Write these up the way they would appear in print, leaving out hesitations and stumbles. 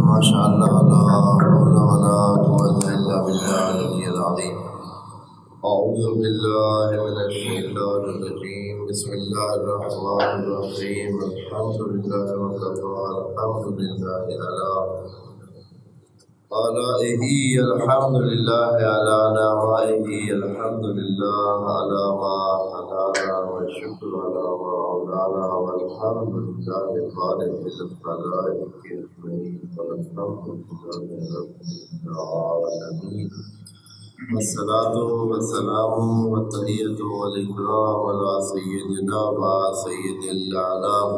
ماشاء اللہ لا حول ولا قوة الا باللہ العلی العظیم. اعوذ باللہ من الشیطان الرجیم. بسم اللہ الرحمن الرحیم. الحمد للہ وکفی الحمد للہ علی آلائہ الحمد للہ علی نعمائہ الحمد للہ علی ما ہدانا والشکر علی ما اولانا والحمد للہ خالق الخلائق اجمعین والحمد للہ رب العالمین. والصلاة والسلام والتحیۃ والاکرام علی سیدنا و سید الانام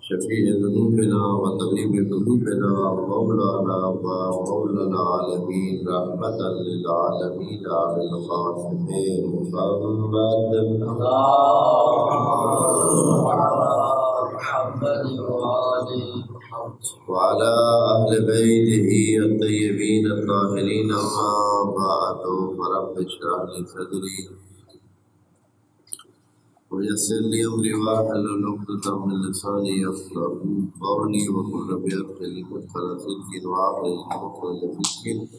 شفیع ذنوبنا وطبیب قلوبنا مولانا و مولا العالمین رحمتا للعالمین علی القاسم محمد وعلى أهل بيته الطيبين الطاهرين. أما بعد فرب اشرح لي صدري ويسر لي أمري واحلل عقدة من لساني يفقهوا قولي وقل رب يغفر لي مدخل صدق وأخرج مخرج صدق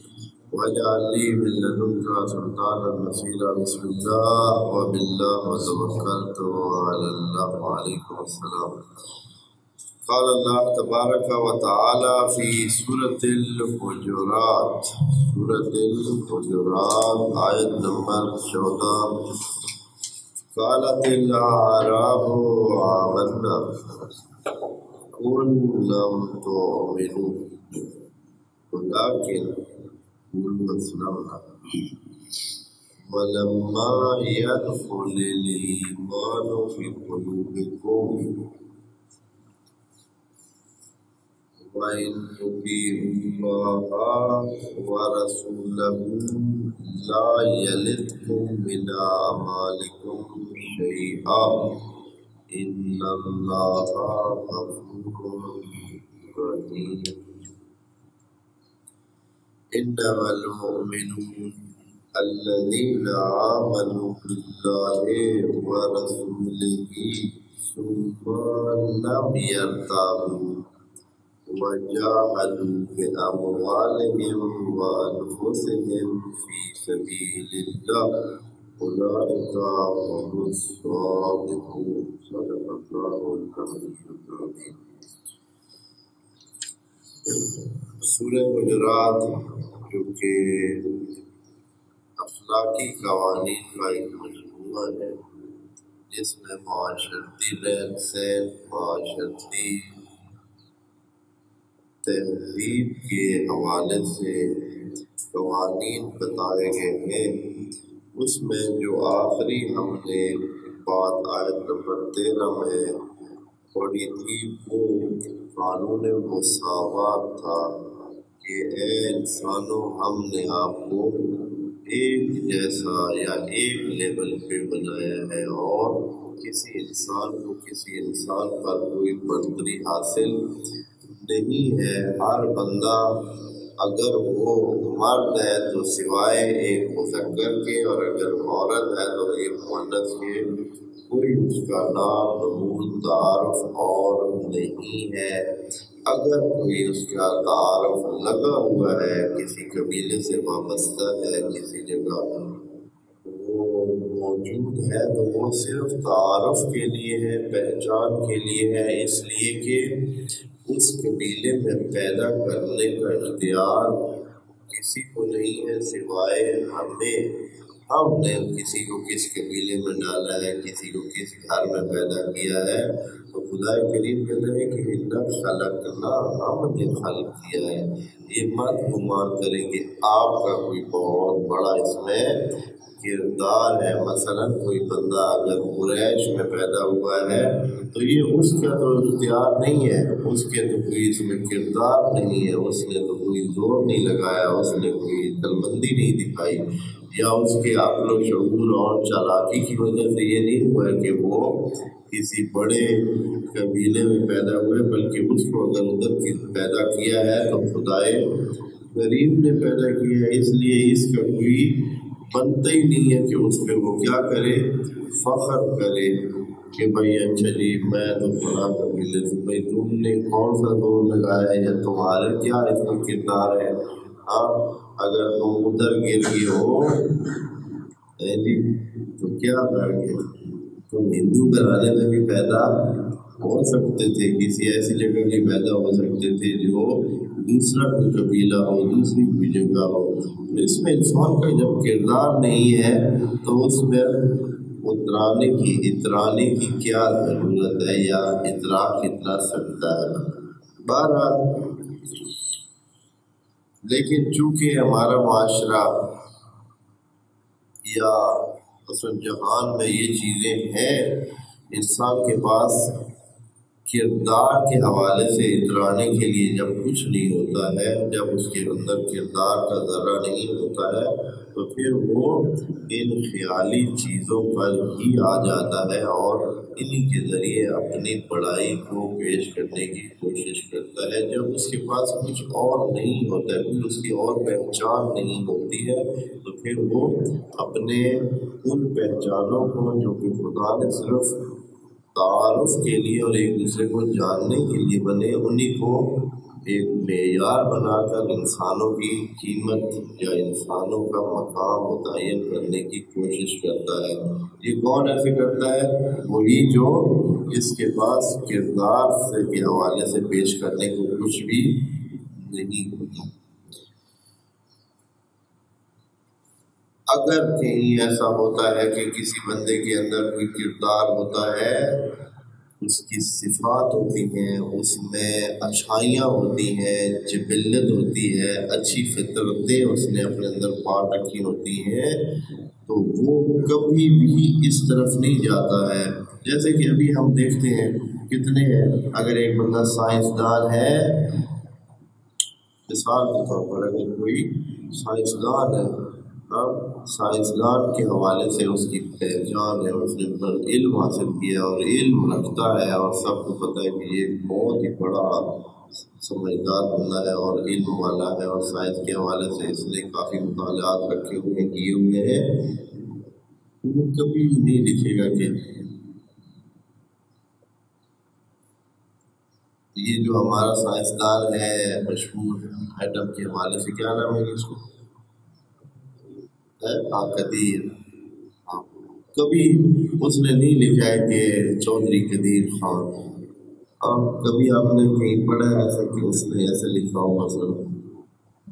واجعل لي من لدنك سلطانا نصيرا. بسم الله وبالله وتوكلت على الله. وعليكم السلام. قال اللہ تبارک و تعالی فی سورۃ الحجرات. سورۃ الحجرات آیت نمبر 14. قالت الاعراب آمنا قل لم تؤمنوا ولكن قولوا اسلمنا ولما يدخل الإيمان في قلوبكم وَإِن تُطِيعُوا اللَّهَ وَرَسُولَهُ لَا يَلِتْكُم مِّنْ أَعْمَالِكُمْ شَيْئًا إِنَّ اللَّهَ غَفُورٌ رَّحِيمٌ. إِنَّمَا الْمُؤْمِنُونَ الَّذِينَ آمَنُوا بِاللَّهِ وَرَسُولِهِ ثُمَّ لَمْ يَرْتَابُوا وجاهدوا بأموالهم وأنفسهم في سبيل الله أولئك هم الصادقون. صدق الله العلي العظيم. سورہ حجرات جو کہ اخلاقی قوانین کا ایک مجموعہ ہے جس میں معاشرتی رہن سہن، معاشرتی تہذیب کے حوالے سے قوانین بتائے گئے ہیں، اس میں جو آخری ہم نے بات آیت نمبر 13 میں پڑھی تھی وہ قانون مساوات تھا کہ اے انسانوں ہم نے آپ کو ایک جیسا یا ایک لیول پہ بنایا ہے اور کسی انسان کو کسی انسان پر کوئی برتری حاصل نہیں ہے. ہر بندہ اگر وہ مرد ہے تو سوائے ایک مذکر کے اور اگر عورت ہے تو ایک مؤنث کے کوئی اس کا نام نمود تعارف اور نہیں ہے. اگر کوئی اس کا تعارف لگا ہوا ہے کسی قبیلے سے وابستہ ہے کسی جگہ وہ موجود ہے تو وہ صرف تعارف کے لیے ہے، پہچان کے لیے ہے، اس لیے کہ اس قبیلے میں پیدا کرنے کا اختیار کسی کو نہیں ہے سوائے ہمیں. ہم نے کسی کو کس قبیلے میں ڈالا ہے، کسی کو کس گھر میں پیدا کیا ہے. تو خدا کریم کہتا ہے کہ اِنَّا خَلَقْنَا، ہم نے خلق کیا ہے. یہ مت گمان کریں کہ آپ کا کوئی بہت بڑا اس میں کردار ہے. مثلا کوئی بندہ اگر قریش میں پیدا ہوا ہے تو یہ اس کا تو اختیار نہیں ہے، اس کے تو کوئی اس میں کردار نہیں ہے، اس نے تو کوئی زور نہیں لگایا، اس نے کوئی عقلمندی نہیں دکھائی، یا اس کے عقل و شعور اور چالاکی کی وجہ سے یہ نہیں ہوا کہ وہ کسی بڑے قبیلے میں پیدا ہوئے، بلکہ اس کو اگر ادھر پیدا کیا ہے تو خدائے غریب نے پیدا کیا ہے. اس لیے اس کا کوئی بنتا ہی نہیں ہے کہ اس پہ وہ کیا کرے، فخر کرے. کہ بھائی اچھا جی میں تو فلاں قبیلے سے، بھائی تم نے کون سا دور لگایا ہے یا تمہارے کیا اس میں کردار ہے؟ ہاں اگر تم ادھر کے لیے ہو جی تو کیا کر کے تم ہندو گھرانے میں بھی پیدا ہو سکتے تھے، کسی ایسی جگہ بھی پیدا ہو سکتے تھے جو دوسرا کوئی قبیلہ ہو، دوسری کوئی جگہ ہو۔ تو اس میں انسان کا جب کردار نہیں ہے تو اس میں اترانے کی کیا ضرورت ہے، یا اترا کتنا سکتا ہے؟ بہرحال لیکن چونکہ ہمارا معاشرہ یا اصل جہان میں یہ چیزیں ہیں، انسان کے پاس کردار کے حوالے سے اترانے کے لیے جب کچھ نہیں ہوتا ہے، جب اس کے اندر کردار کا ذرہ نہیں ہوتا ہے، تو پھر وہ ان خیالی چیزوں پر ہی آ جاتا ہے اور انہی کے ذریعے اپنی بڑائی کو پیش کرنے کی کوشش کرتا ہے۔ جب اس کے پاس کچھ اور نہیں ہوتا ہے، پھر اس کی اور پہچان نہیں ہوتی ہے، تو پھر وہ اپنے ان پہچانوں کو جو کہ خدا نے صرف تعارف کے لیے اور ایک دوسرے کو جاننے کے لیے بنے، انہی کو ایک معیار بنا کر انسانوں کی قیمت یا انسانوں کا مقام متعین کرنے کی کوشش کرتا ہے۔ یہ کون ایسے کرتا ہے؟ وہی جو اس کے پاس کردار سے کے حوالے سے پیش کرنے کو کچھ بھی نہیں ہوتا۔ اگر کہیں ایسا ہوتا ہے کہ کسی بندے کے اندر کوئی کردار ہوتا ہے، اس کی صفات ہوتی ہیں، اس میں اچھائیاں ہوتی ہیں، جبلت ہوتی ہے، اچھی فطرتیں اس نے اپنے اندر پال رکھی ہوتی ہیں، تو وہ کبھی بھی اس طرف نہیں جاتا ہے۔ جیسے کہ ابھی ہم دیکھتے ہیں کتنے ہیں، اگر ایک بندہ سائنسدان ہے، مثال کے طور پر اگر کوئی سائنسدان ہے، سائنسدان کے حوالے سے اس کی پہچان ہے، اس نے علم حاصل کیا اور علم رکھتا ہے، اور سب کو پتہ ہے کہ یہ بہت ہی بڑا سمجھدار بندہ ہے اور علم والا ہے، اور سائنس کے حوالے سے اس نے کافی مطالعات رکھے ہوئے کیے ہوئے ہیں، وہ کبھی نہیں لکھے گا کہ یہ جو ہمارا سائنسدان ہے مشہور ایٹم کے حوالے سے، کیا نام ہے اس کو، قدیر، کبھی اس نے نہیں لکھا ہے کہ چودھری قدیر خان۔ کبھی آپ نے کہیں پڑھا ہے ایسا کہ اس نے ایسے لکھا ہوگا؟ سر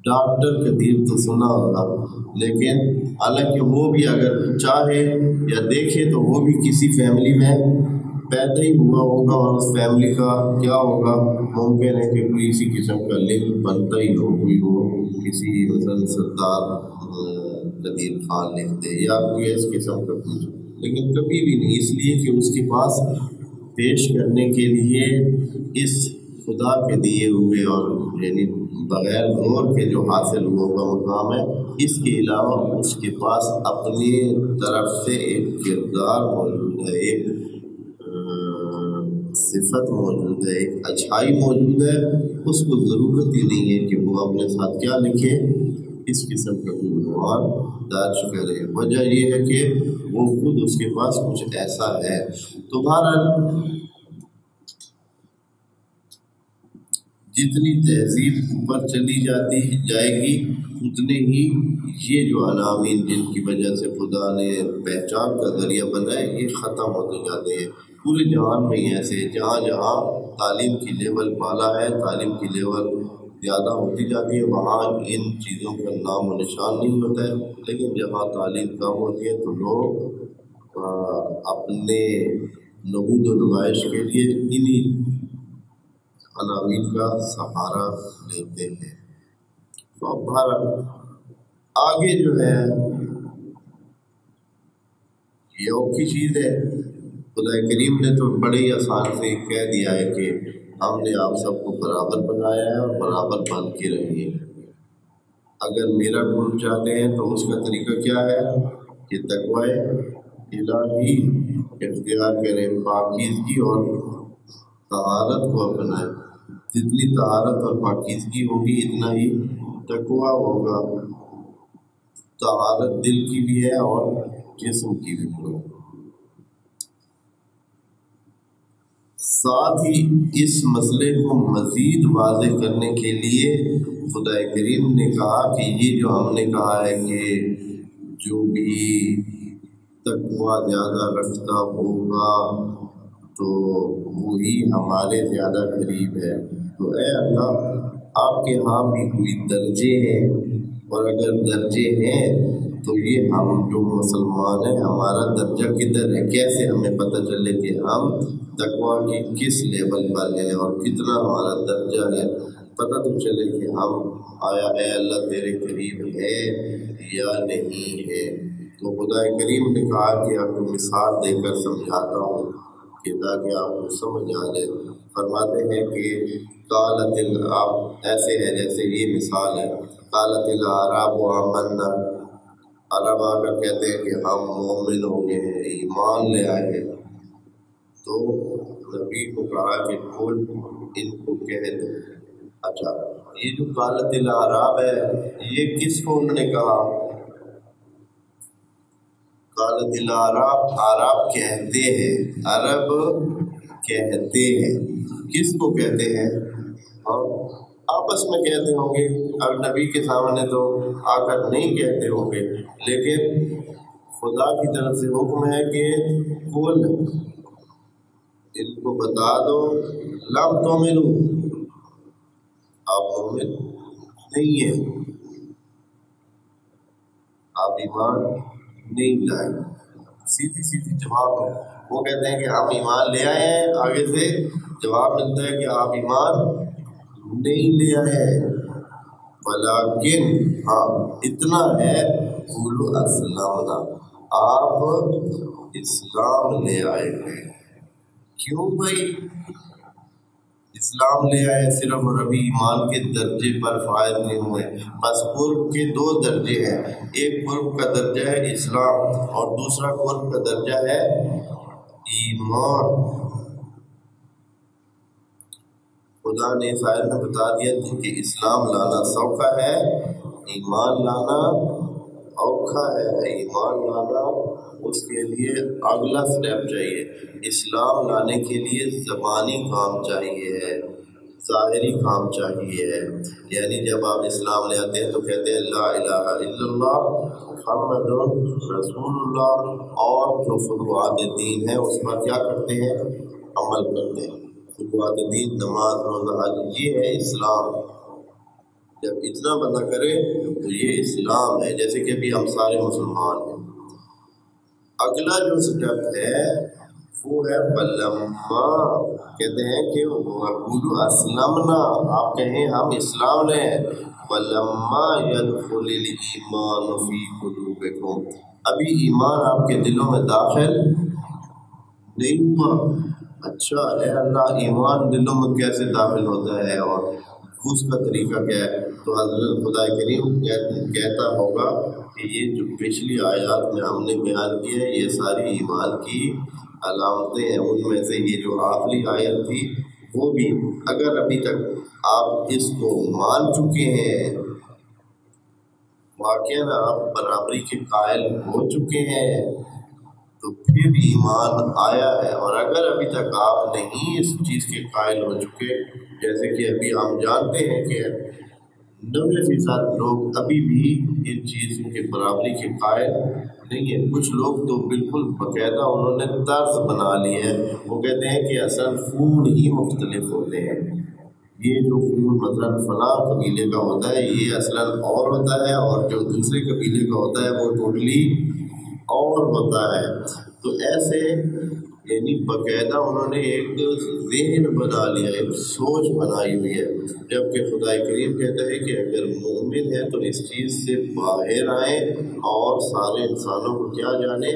ڈاکٹر قدیر تو سنا ہوگا، لیکن حالانکہ وہ بھی اگر چاہے یا دیکھے تو وہ بھی کسی فیملی میں پیدا ہی ہوا ہوگا، اور اس فیملی کا کیا ہوگا، ممکن ہے کہ کوئی اسی قسم کا لنک بنتا ہی ہو، کوئی وہ کسی مثلاً سردار قدیر خان لکھ دے یا کوئی اس قسم کا کچھ، لیکن کبھی بھی نہیں، اس لیے کہ اس کے پاس پیش کرنے کے لیے اس خدا کے دیے ہوئے اور یعنی بغیر غور کے جو حاصل ہوا ہوگا مقام ہے، اس کے علاوہ اس کے پاس اپنی طرف سے ایک کردار موجود ہے، ایک صفت موجود ہے، ایک اچھائی موجود ہے، اس کو ضرورت ہی نہیں ہے کہ وہ اپنے ساتھ کیا لکھے، اس قسم کا کوئی عنوان درج کرے۔ وجہ یہ ہے کہ وہ خود اس کے پاس کچھ ایسا ہے۔ تو بہرحال جتنی تہذیب اوپر چلی جائے گی، اتنے ہی یہ جو عناوین جن کی وجہ سے خدا نے پہچان کا ذریعہ بنائے، یہ ختم ہوتے جاتے ہیں۔ پورے جہان میں ہی ایسے جہاں جہاں تعلیم کی لیول بالا ہے، تعلیم کی لیول زیادہ ہوتی جاتی ہے، وہاں ان چیزوں کا نام و نشان نہیں ہوتا ہے، لیکن جہاں تعلیم کم ہوتی ہے تو لوگ اپنے نبوت و نمائش کے لیے انہی عناوین کا سہارا لیتے ہیں۔ تو اب آگے جو ہے یہ اوکھی چیز ہے، خدا کریم نے تو بڑے ہی آسان سے کہہ دیا ہے کہ ہم نے آپ سب کو برابر بنایا ہے اور برابر بن کے رہیے۔ اگر میرا گروپ چاہتے ہیں تو اس کا طریقہ کیا ہے کہ تقوی الہی اختیار کریں، پاکیزگی اور طہارت کو اپنائیں۔ جتنی طہارت اور پاکیزگی ہوگی اتنا ہی تقوی ہوگا۔ طہارت دل کی بھی ہے اور جسم کی بھی ہے۔ ساتھ ہی اس مسئلے کو مزید واضح کرنے کے لیے خدا کریم نے کہا کہ یہ جو ہم نے کہا ہے کہ جو بھی تقویٰ زیادہ رکھتا ہوگا تو وہی ہمارے زیادہ قریب ہے۔ تو اے اللہ آپ کے ہاں بھی کوئی درجے ہیں، اور اگر درجے ہیں تو یہ ہم جو مسلمان ہیں ہمارا درجہ کدھر ہے، کیسے ہمیں پتہ چلے کہ ہم تقویٰ کی کس لیول پر ہیں اور کتنا ہمارا درجہ ہے، پتہ تو چلے کہ ہم آیا اے اللہ تیرے قریب ہے یا نہیں ہے۔ تو خدا کریم نے کہا کہ آپ کو مثال دے کر سمجھاتا ہوں کہ تاکہ آپ کو سمجھ آ جائے۔ فرماتے ہیں کہ قالت العرب، ایسے ہے جیسے یہ مثال ہے، قالت الاعراب آمنا، عرب آ کر کہتے ہیں کہ ہم مومن ہو گئے ہیں، ایمان لے آئے ہیں۔ تو نبی کو کہا کہ قل ان کو کہہ دو۔ اچھا، یہ جو قالت الاعراب ہے یہ کس کو انہوں نے کہا؟ قالت الاعراب، عرب کہتے ہیں، عرب کہتے ہیں، کس کو کہتے ہیں؟ اور آپس میں کہتے ہوں گے، اب نبی کے سامنے تو آ کر نہیں کہتے ہوں گے، لیکن خدا کی طرف سے حکم ہے کہ قل ان کو بتا دو لم تؤمنوا، آپ مومن نہیں ہیں، آپ ایمان نہیں لائے۔ سیدھی سیدھی جواب ہے، وہ کہتے ہیں کہ ہم ایمان لے آئے ہیں، آگے سے جواب ملتا ہے کہ آپ ایمان نہیں لے آئے ہیں، ولیکن ہاں اتنا ہے قولوا اسلمنا، آپ اسلام لے آئے ہیں۔ کیوں بھائی اسلام لے آئے صرف، اور ابھی ایمان کے درجے پر فائز نہیں ہوئے؟ بس قرب کے دو درجے ہیں، ایک قرب کا درجہ ہے اسلام اور دوسرا قرب کا درجہ ہے ایمان۔ خدا نے اس آیت میں بتا دیا کہ اسلام لانا سوکھا ہے، ایمان لانا اوکھا ہے۔ ایمان لانا اس کے لیے اگلا سٹیپ چاہیے، اسلام لانے کے لیے زبانی کام چاہیے، ظاہری کام چاہیے۔ یعنی جب آپ اسلام لے آتے ہیں تو کہتے ہیں لا الہ الا اللہ محمد رسول اللہ، اور جو فروعات دین ہے اس پر کیا کرتے ہیں؟ عمل کرتے ہیں۔ فروعات دین نماز روزہ حج، یہ ہے اسلام۔ جب اتنا بندہ کرے تو یہ اسلام ہے، جیسے کہ ابھی ہم سارے مسلمان ہیں۔ اگلا جو سٹیپ ہے وہ ہے فلما، کہتے ہیں کہ قولوا اسلمنا، آپ کہیں ہم اسلام لے ہیں، فلما يدخل الایمان فی قلوبکم، ابھی ایمان آپ کے دلوں میں داخل نہیں ہوا۔ اچھا اے اللہ، ایمان دلوں میں کیسے داخل ہوتا ہے اور اس کا طریقہ کیا ہے؟ تو حضرت خدا کریم کہتا ہوگا کہ یہ جو پچھلی آیات میں ہم نے بیان کی ہے یہ ساری ایمان کی علامتیں ہیں، ان میں سے یہ جو آخری آیت تھی وہ بھی اگر ابھی تک آپ اس کو مان چکے ہیں، واقعاً آپ برابری کے قائل ہو چکے ہیں، تو پھر ایمان آیا ہے۔ اور اگر ابھی تک آپ نہیں اس چیز کے قائل ہو چکے، جیسے کہ ابھی ہم جانتے ہیں کہ 90% لوگ ابھی بھی ان چیزوں کے برابری کے قائل نہیں ہیں۔ کچھ لوگ تو بالکل باقاعدہ انہوں نے طرز بنا لی ہے، وہ کہتے ہیں کہ اصل خون ہی مختلف ہوتے ہیں، یہ جو خون مثلاً فلاں قبیلے کا ہوتا ہے یہ اصلاً اور ہوتا ہے، اور جو دوسرے قبیلے کا ہوتا ہے وہ ٹوٹلی اور ہوتا ہے۔ تو ایسے یعنی باقاعدہ انہوں نے ایک ذہن بنا لیا، ایک سوچ بنائی ہوئی ہے، جبکہ خدا کریم کہتا ہے کہ اگر مومن ہے تو اس چیز سے باہر آئیں اور سارے انسانوں کو کیا جانے؟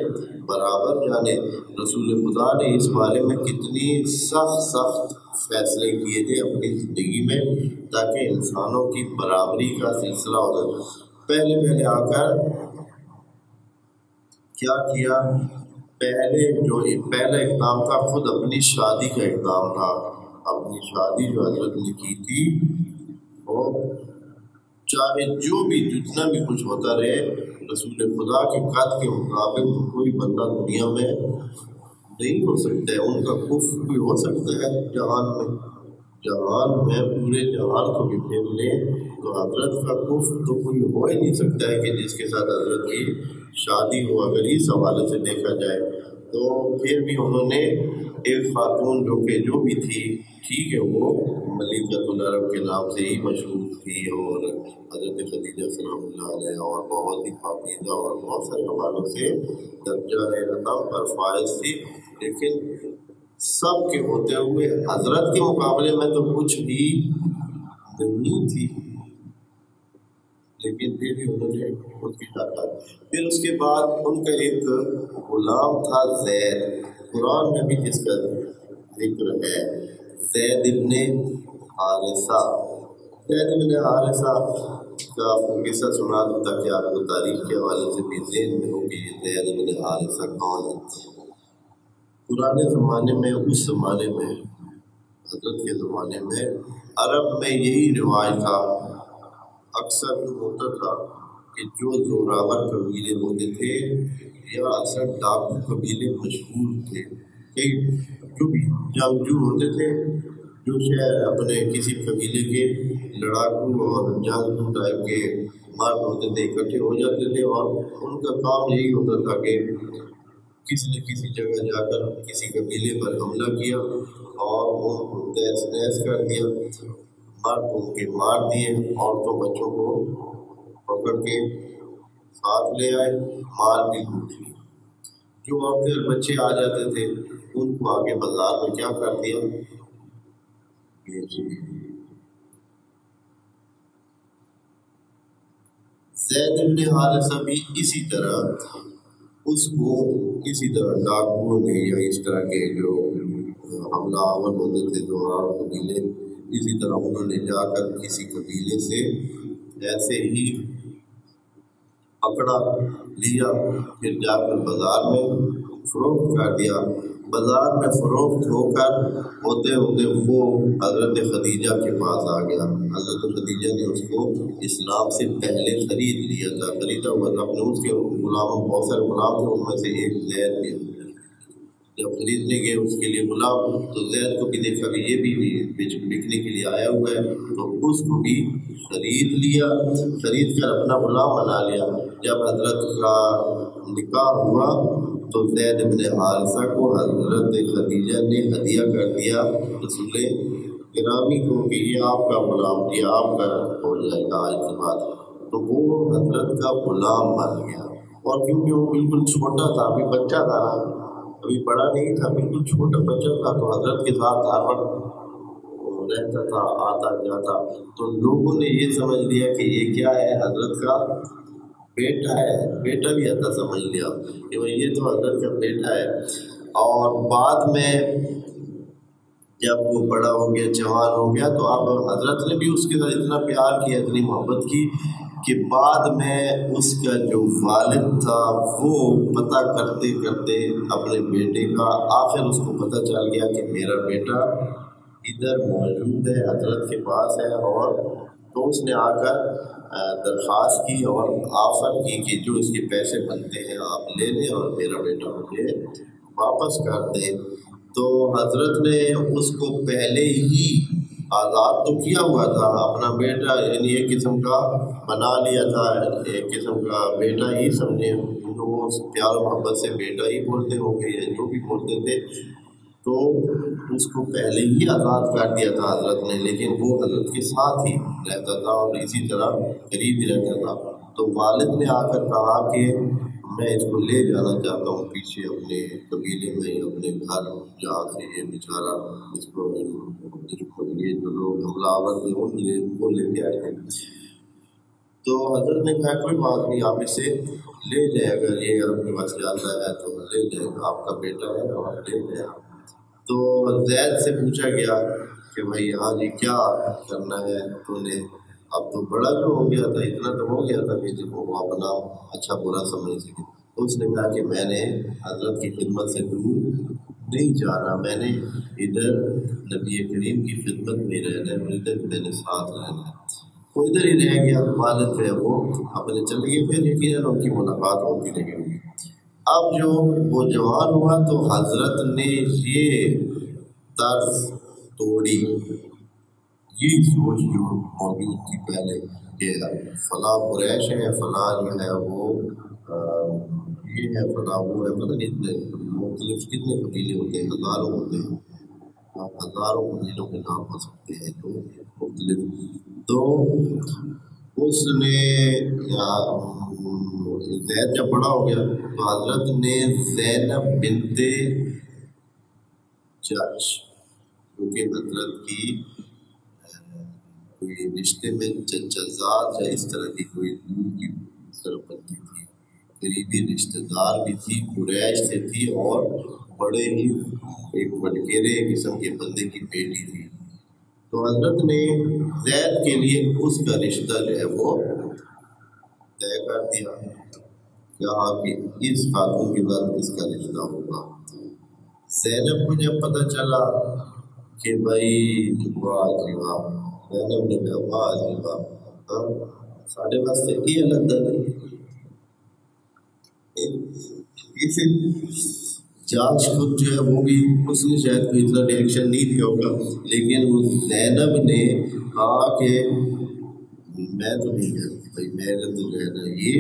برابر جانے۔ رسول خدا نے اس بارے میں کتنی سخت فیصلے کیے تھے اپنی زندگی میں تاکہ انسانوں کی برابری کا سلسلہ ہو جائے۔ پہلے آ کر کیا کیا؟ پہلا اقدام تھا خود اپنی شادی کا اقدام تھا، اپنی شادی جو حضرت نے کی تھی، اور چاہے جو بھی جتنا بھی کچھ ہوتا رہے رسول خدا کے قد کے مطابق کوئی بندہ دنیا میں نہیں ہو سکتا ہے، ان کا کفر بھی ہو سکتا ہے جہان میں پورے جہان کو بھی پھیر لیں تو حضرت کا کفر تو کوئی ہو ہی نہیں سکتا ہے کہ جس کے ساتھ حضرت کی شادی ہو، اگر اس حوالے سے دیکھا جائے تو پھر بھی انہوں نے ایک خاتون جو بھی تھی، ٹھیک ہے وہ ملکۃ العرب کے نام سے ہی مشہور تھی اور حضرت خدیجہ سلام اللہ علیہ اور بہت ہی پاکیزہ اور بہت سارے حوالوں سے درجہ رتبہ پر فائز تھی، لیکن سب کے ہوتے ہوئے حضرت کے مقابلے میں تو کچھ بھی نہیں تھی، لیکن پھر بھی انہوں نے خود کی طاقت۔ پھر اس کے بعد ان کا ایک غلام تھا زید، قرآن میں بھی جس کا ذکر ہے، زید ابن حارثہ۔ زید ابن حارثہ کا آپ کو قصہ سنا دوں تاکہ آپ کو تاریخ کے حوالے سے بھی ذہن میں ہو کہ زید ابن حارثہ کون ہے۔ پرانے زمانے میں، اس زمانے میں حضرت کے زمانے میں عرب میں یہی رواج تھا، اکثر ہوتا تھا کہ جو زوراور قبیلے ہوتے تھے یا اکثر ڈاکو قبیلے مشہور تھے، جو بھی جنگجو ہوتے تھے، جو شہر اپنے کسی قبیلے کے لڑاکو اور جنگجو ٹائپ کے مرد ہوتے تھے اکٹھے ہو جاتے تھے، اور ان کا کام یہی ہوتا تھا کہ کسی نہ کسی جگہ جا کر کسی قبیلے پر حملہ کیا اور ان کو تہس نہس کر دیا، مرد ان کے مار دیے، عورتوں بچوں کو پکڑ کے ساتھ لے آئے، مال بھی لوٹ لیا۔ جو عورتیں اور بچے آ جاتے تھے ان کو آگے بازار میں کیا کر دیا، زید بن حارثہ بھی اسی طرح اس کو کسی طرح ڈاکوؤں نے یا اس طرح کے جو حملہ آور ہوتے تھے جو قبیلے، اسی طرح انہوں نے جا کر کسی قبیلے سے ایسے ہی پکڑا لیا، پھر جا کر بازار میں فروخت کر دیا۔ بازار میں فروخت ہو کر ہوتے ہوتے وہ حضرت خدیجہ کے پاس آ گیا۔ حضرت خدیجہ نے اس کو اسلام سے پہلے خرید لیا تھا، خریدا ہوا تھا اپنے، اس کے غلاموں بہت سارے غلام تھے، ان میں سے ایک زید بھی۔ جب خریدنے گئے اس کے لیے غلام تو زید کو بھی دیکھا کہ یہ بھی بکنے کے لیے آیا ہوا ہے، تو اس کو بھی خرید لیا، خرید کر اپنا غلام بنا لیا۔ جب حضرت کا نکاح ہوا تو زید بن حارثہ کو حضرت خدیجہ نے ہدیہ کر دیا رسول گرامی کو کہ یہ آپ کا غلام، یہ آپ کا ہو جائے گا آج کے بعد۔ تو وہ حضرت کا غلام بن گیا، اور کیونکہ وہ بالکل چھوٹا تھا، ابھی بچہ تھا نا، ابھی بڑا نہیں تھا، بالکل چھوٹا بچہ تھا، تو حضرت کے ساتھ ہر وقت رہتا تھا، آتا جاتا، تو لوگوں نے یہ سمجھ لیا کہ یہ کیا ہے، حضرت کا بیٹا ہے، بیٹا بھی ایسا سمجھ لیا کہ بھائی یہ تو حضرت کا بیٹا ہے۔ اور بعد میں جب وہ بڑا ہو گیا، جوان ہو گیا، تو اب حضرت نے بھی اس کے ساتھ اتنا پیار کیا، اتنی محبت کی کہ بعد میں اس کا جو والد تھا وہ پتہ کرتے کرتے اپنے بیٹے کا، آخر اس کو پتہ چل گیا کہ میرا بیٹا ادھر موجود ہے، حضرت کے پاس ہے، اور تو اس نے آ کر درخواست کی اور آفر کی کہ جو اس کے پیسے بنتے ہیں آپ لے لیں اور میرا بیٹا مجھے واپس کر دیں۔ تو حضرت نے اس کو پہلے ہی آزاد تو کیا ہوا تھا، اپنا بیٹا، یعنی ایک قسم کا بنا لیا تھا، ایک قسم کا بیٹا ہی سمجھے، وہ پیار و محبت سے بیٹا ہی بولتے ہوں گے یا جو بھی بولتے تھے، تو اس کو پہلے ہی آزاد کر دیا تھا حضرت نے، لیکن وہ حضرت کے ساتھ ہی رہتا تھا اور اسی طرح قریب ہی رہتا تھا۔ تو والد نے آ کر کہا کہ میں اس کو لے جانا چاہتا ہوں پیچھے اپنے قبیلے میں، اپنے گھر، جہاں سے یہ بیچارہ اس کو یہ جو لوگ حملہ آور تھے وہ لے کے آئے تھے۔ تو حضرت نے کہا کوئی بات نہیں، آپ اسے لے جائیں، اگر یہ آپ کے پاس جاتا ہے تو لے جائیں، آپ کا بیٹا ہے اور لے جائیں۔ تو زید سے پوچھا گیا کہ بھائی ہاں جی کیا کرنا ہے تو نے، اب تو بڑا جو ہو گیا تھا، اتنا تو ہو گیا تھا کہ جب وہ اپنا اچھا برا سمجھ سکے، تو اس نے کہا کہ میں نے حضرت کی خدمت سے دور نہیں جانا، میں نے ادھر نبی کریم کی خدمت میں رہنا ہے، ادھر میں نے ساتھ رہنا ہے۔ وہ ادھر ہی رہ گیا، والد جو ہے وہ اپنے چلے گئے، پھر یقیناً ان کی ملاقات ہوتی رہی ہوگی۔ اب جو وہ جوان ہوا تو حضرت نے یہ طرز توڑی، یہ سوچ جو موجود تھی پہلے کہ فلاں قریش ہے، فلاں جو ہے وہ یہ ہے، فلاں وہ ہے، پتہ نہیں اتنے مختلف کتنے قبیلے ہوتے ہیں، ہزاروں ہوتے ہیں، ہزاروں قبیلوں کے نام ہو سکتے ہیں جو مختلف. تو اس نے زید جب بڑا ہو گیا تو حضرت نے زینب بنت جحش جو کہ حضرت کی کوئی رشتے میں چچزاد یا اس طرح کی کوئی دور کی سرپنتی تھی، قریبی رشتے دار بھی تھی، قریش سے تھی اور بڑے ہی ایک بٹکیرے قسم کے بندے کی بیٹی تھی. تو حضرت نے زید کے لیے اس کا رشتہ جو ہے وہ طے کر دیا، کہا کہ اس خاتون کے ساتھ اس کا رشتہ ہوگا. زینب کو جب پتہ چلا کہ بھائی واہ جی واہ، زینب نے کہا واہ جی واہ، ساڑھے واسطے یہ الگ اسے جانچ خود جو ہے وہ بھی اس نے شاید کوئی اتنا ریئیکشن نہیں دیا ہوگا، لیکن وہ زینب نے کہا کہ میں تو نہیں کرتی بھائی، میرے تو جو ہے نا یہ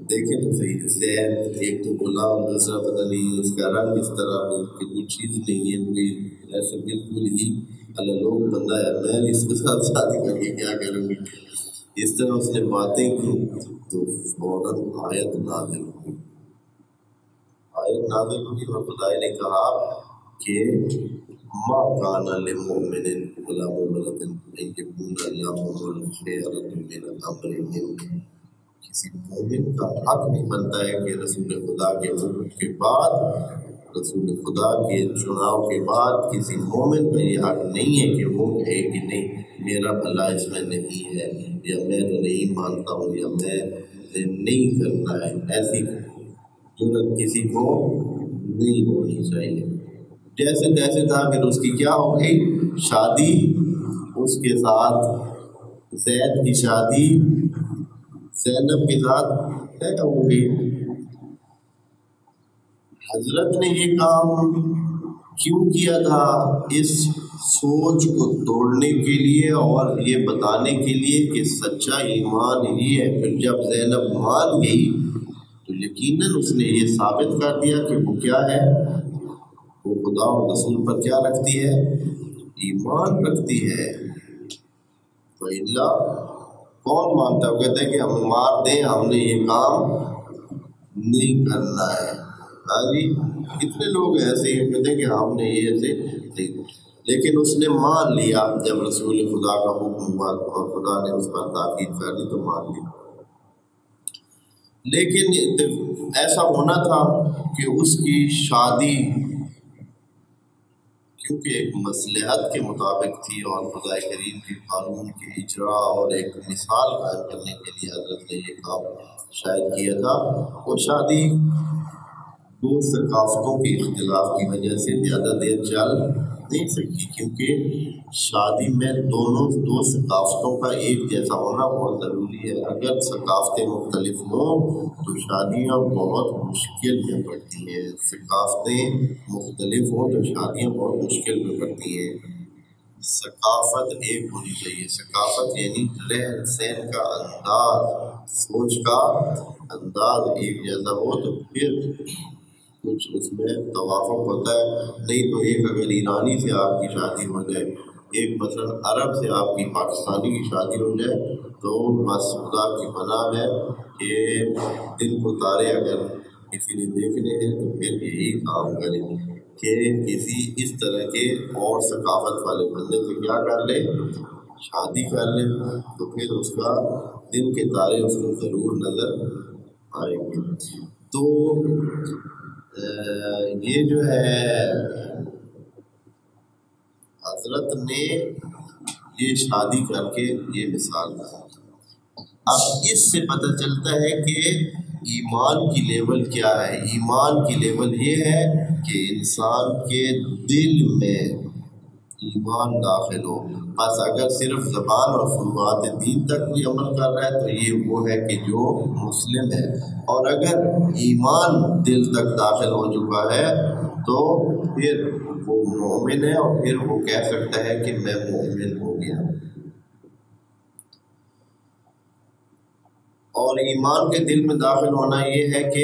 دیکھیں تو صحیح، زید ایک تو غلام، دوسرا پتہ نہیں اس کا رنگ اس طرح کی کوئی چیز نہیں ہے، کوئی ایسے بالکل ہی لوگ بندہ ہے، میں اس کے ساتھ شادی کر کے کیا کروں گی. اس طرح اس نے باتیں کی تو فوراً آیت نازل ہوئی. آیت نازل ہوئی اور خدا نے کہا کہ ما کان للمؤمن ولا مؤمنۃ ان یکون لهم الخيرۃ من امرهم، کسی مومن کا حق نہیں بنتا ہے کہ رسول خدا کے حکم کے بعد، رسول خدا کے چناؤ کے بعد کسی مومن کا یہ حق نہیں ہے کہ وہ کہے کہ نہیں میرا بھلا اس میں نہیں ہے، یا میں تو نہیں مانتا ہوں، یا میں نہیں کرنا ہے. ایسی ضرورت کسی کو نہیں ہونی چاہیے. جیسے تیسے تھا، پھر اس کی کیا ہو گئی شادی، اس کے ساتھ زید کی شادی زینب کے ساتھ طے ہو گئی. حضرت نے یہ کام کیوں کیا تھا؟ اس سوچ کو توڑنے کے لیے اور یہ بتانے کے لیے کہ سچا ایمان ہی ہے. پھر جب زینب مان گئی تو یقیناً اس نے یہ ثابت کر دیا کہ وہ کیا ہے، وہ خدا و رسول پر کیا رکھتی ہے، ایمان رکھتی ہے. تو اللہ کون مانتا ہے؟ وہ کہتے ہیں کہ ہم مار دیں، ہم نے یہ کام نہیں کرنا ہے. ہاں جی، کتنے لوگ ایسے ہی کہتے ہیں کہ ہم نے یہ ایسے نہیں، لیکن اس نے مان لیا جب رسول خدا کا حکم ہوا اور خدا نے اس پر تاکید کر دی تو مان لیا. لیکن ایسا ہونا تھا کہ اس کی شادی کیونکہ ایک مصلحت کے مطابق تھی اور خدا کریم کے قانون کے اجرا اور ایک مثال قائم کرنے کے لیے حضرت نے یہ کام شاید کیا تھا. وہ شادی دو ثقافتوں کے اختلاف کی وجہ سے زیادہ دیر چل نہیں سکتی، کیونکہ شادی میں دو ثقافتوں کا ایک جیسا ہونا بہت ضروری ہے. اگر ثقافتیں مختلف ہوں تو شادیاں بہت مشکل میں پڑتی ہیں، ثقافتیں مختلف ہوں تو شادیاں بہت مشکل میں پڑتی ہیں. ثقافت ایک ہونی چاہیے. ثقافت یعنی رہن سہن کا انداز، سوچ کا انداز ایک جیسا ہو تو پھر کچھ اس میں توافق ہوتا ہے. نہیں تو ایک اگر ایرانی سے آپ کی شادی ہو جائے، ایک مثلا عرب سے آپ کی پاکستانی کی شادی ہو جائے تو بس خدا کی پناہ ہے کہ دل کو تارے اگر کسی نے دیکھنے ہیں تو پھر یہی کام کریں کہ کسی اس طرح کے اور ثقافت والے بندے سے کیا کر لے، شادی کر لے، تو پھر اس کا دل کے تارے اس کو ضرور نظر آئیں گے. تو یہ جو ہے حضرت نے یہ شادی کر کے یہ مثال دی. اب اس سے پتہ چلتا ہے کہ ایمان کی لیول کیا ہے. ایمان کی لیول یہ ہے کہ انسان کے دل میں ایمان داخل ہو. بس اگر صرف زبان اور فروعات دین تک کوئی عمل کر رہا ہے تو یہ وہ ہے کہ جو مسلم ہے، اور اگر ایمان دل تک داخل ہو چکا ہے تو پھر وہ مومن ہے، اور پھر وہ کہہ سکتا ہے کہ میں مومن ہو گیا. اور ایمان کے دل میں داخل ہونا یہ ہے کہ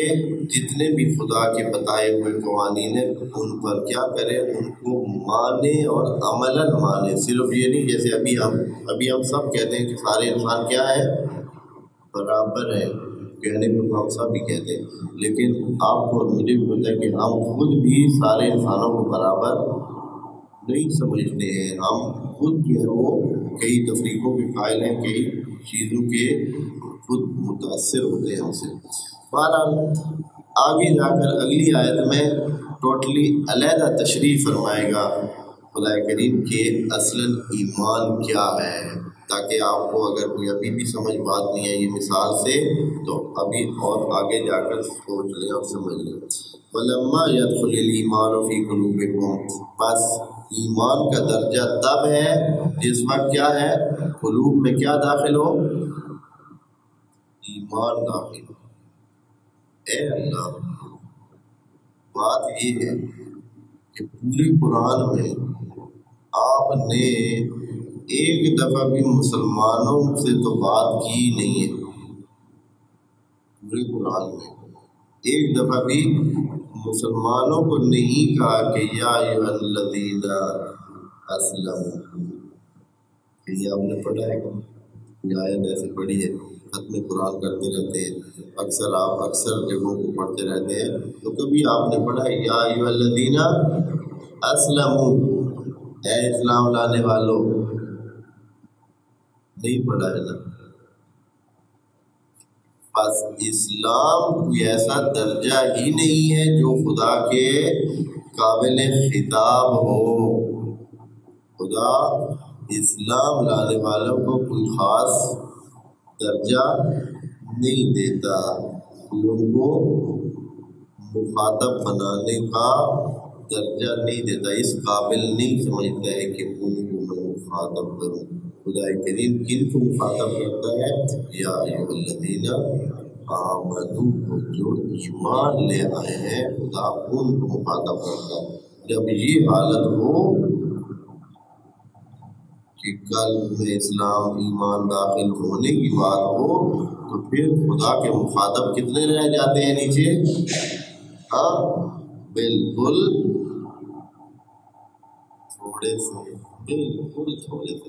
جتنے بھی خدا کے بتائے ہوئے قوانین ہیں ان پر کیا کرے، ان کو مانے اور عملاً مانے. صرف یہ نہیں جیسے ابھی ہم سب کہتے ہیں کہ سارے انسان کیا ہے، برابر ہے. کہنے کو تو ہم سب بھی کہتے ہیں، لیکن آپ کو اور مجھے بھی پتہ ہے کہ ہم خود بھی سارے انسانوں کو برابر نہیں سمجھتے ہیں. ہم خود جو ہے وہ کئی تفریقوں کے قائل ہیں، کئی چیزوں کے خود متاثر ہوتے ہیں ہم سے. بہرحال آگے جا کر اگلی آیت میں ٹوٹلی علیحدہ تشریح فرمائے گا خدا کریم کہ اصلاً ایمان کیا ہے، تاکہ آپ کو اگر کوئی ابھی بھی سمجھ بات نہیں ہے یہ مثال سے تو ابھی اور آگے جا کر سوچ لیں اور سمجھ لیں. وَلَمَّا يَدْخُلِ الْإِيمَانُ فِي قُلُوبِكُمْ، بس ایمان کا درجہ تب ہے جس وقت کیا ہے، قلوب میں کیا داخل ہو، ایمان داخل ہو. اے اللہ، بات یہ ہے کہ پورے قرآن میں آپ نے ایک دفعہ بھی مسلمانوں سے تو بات کی نہیں ہے. پورے قرآن میں ایک دفعہ بھی مسلمانوں کو نہیں کہا کہ یا ایھا الذین اسلموا. یہ آپ نے پڑھا ہے کہ یہ آیت ایسے پڑھی ہے، ختم قرآن کرتے رہتے ہیں اکثر، آپ اکثر جگہوں کو پڑھتے رہتے ہیں، تو کبھی آپ نے پڑھا ہے یا ایھا الذین اسلموا، اے اسلام لانے والوں؟ نہیں پڑھا ہے نا. بس اسلام کوئی ایسا درجہ ہی نہیں ہے جو خدا کے قابل خطاب ہو. خدا اسلام لانے والوں کو کوئی خاص درجہ نہیں دیتا، ان کو مخاطب بنانے کا درجہ نہیں دیتا، اس قابل نہیں سمجھتا ہے کہ ان کو میں مخاطب کروں. خدا کریم کن کو مخاطب کرتا ہے؟ یا ایھا الذین آمنوا، جو ایمان لے آئے ہیں خدا ان کو مخاطب کرتا ہے. جب یہ حالت ہو کہ قلب میں اسلام ایمان داخل ہونے کی بات ہو تو پھر خدا کے مخاطب کتنے رہ جاتے ہیں نیچے؟ ہاں بالکل تھوڑے سے، بالکل تھوڑے سے.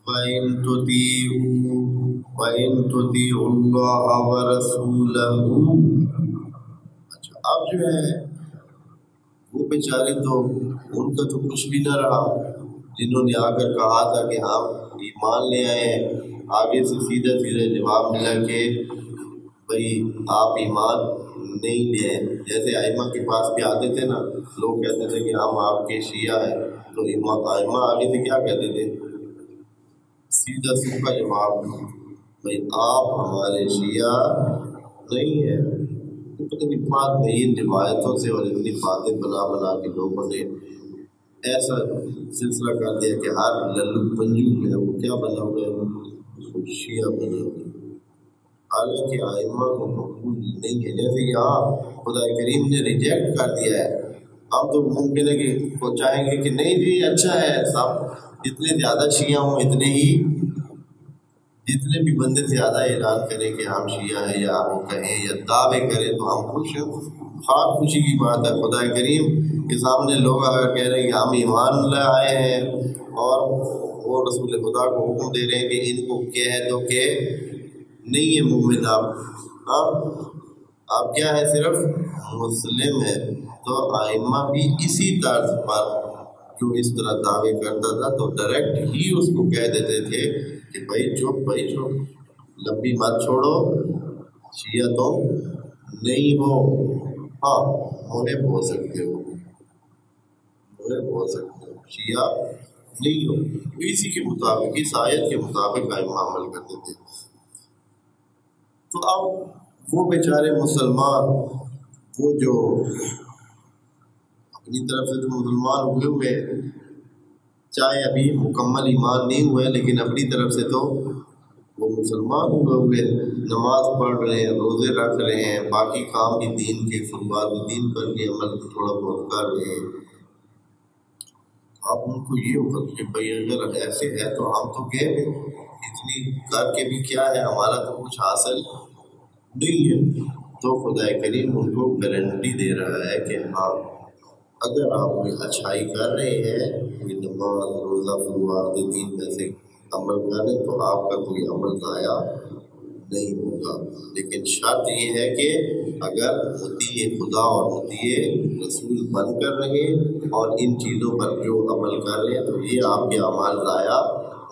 وَإِن تُطِيعُوا اللَّهَ وَرَسُولَهُ. اچھا، اب جو ہے وہ بیچارے تو ان کا تو کچھ بھی نہ رہا، جنہوں نے آ کر کہا تھا کہ ہم ایمان لے آئے ہیں، آگے سے سیدھا جواب ملا کہ بھئی آپ ایمان نہیں لے آئے. جیسے ائمہ کے پاس بھی آتے تھے نا لوگ، کہتے تھے کہ ہم آپ کے شیعہ ہیں، تو ائمہ آگے سے کیا کہتے تھے؟ سیدھا سیدھا جواب، بھئی آپ ہمارے شیعہ نہیں ہیں. پتہ نہیں بات نہیں، ان روایتوں سے اور اتنی باتیں بنا کے لوگوں نے ایسا سلسلہ کر دیا کہ ہر للو پنجو جو ہے وہ کیا بنا ہوا ہے، شیعہ بنا ہوا ہے. حالانکہ ائمہ کو مقبول نہیں ہے. جیسے یہاں خدا کریم نے ریجیکٹ کر دیا ہے، ہم تو ممکن ہے کہ وہ چاہیں گے کہ نہیں جی اچھا ہے، سب جتنے زیادہ شیعہ ہوں اتنے ہی، جتنے بھی بندے زیادہ اعلان کریں کہ ہم شیعہ ہیں یا وہ کہیں یا دعوے کریں تو ہم خوش ہیں. خواہ خوشی کی بات ہے. خدا کریم کے سامنے لوگ اگر کہہ رہے ہیں کہ ہم ایمان لائے ہیں اور وہ رسول خدا کو حکم دے رہے ہیں کہ ان کو کہہ دو کہ نہیں ہے مومن آپ کیا ہے، صرف مسلم ہے. تو ائمہ بھی اسی طرز پر جو اس طرح دعوے کرتا تھا تو ڈائریکٹ ہی اس کو کہہ دیتے تھے کہ بھائی چپ، لمبی مت چھوڑو، شیعہ تو نہیں ہو. ہاں محب ہو سکتے ہو، شیعہ نہیں ہو. اسی کے مطابق، اس آیت کے مطابق ائمہ عمل کرتے تھے. تو اب وہ بیچارے مسلمان، وہ جو اپنی طرف سے تو مسلمان ہوئے، چاہے ابھی مکمل ایمان نہیں ہوئے لیکن اپنی طرف سے تو وہ مسلمان ہوئے، نماز پڑھ رہے ہیں، روزے رکھ رہے ہیں، باقی کام بھی دین کے فرض دین پر بھی عمل تھوڑا بہت کر رہے ہیں۔ آپ ان کو یہ ہوگا کہ بھائی اگر ایسے ہے تو ہم تو گئے اتنی کر کے بھی کیا ہے، ہمارا تو کچھ حاصل نہیں ہے۔ تو خدا کریم ان کو گارنٹی دے رہا ہے کہ ہاں اگر آپ کوئی اچھائی کر رہے ہیں، کوئی نماز روزہ فرض دین میں سے عمل کریں تو آپ کا کوئی عمل ضائع نہیں ہوگا، لیکن شرط یہ ہے کہ اگر مطیع خدا اور مطیع رسول بن کر رہے اور ان چیزوں پر جو عمل کر رہے ہیں تو یہ آپ کے اعمال ضائع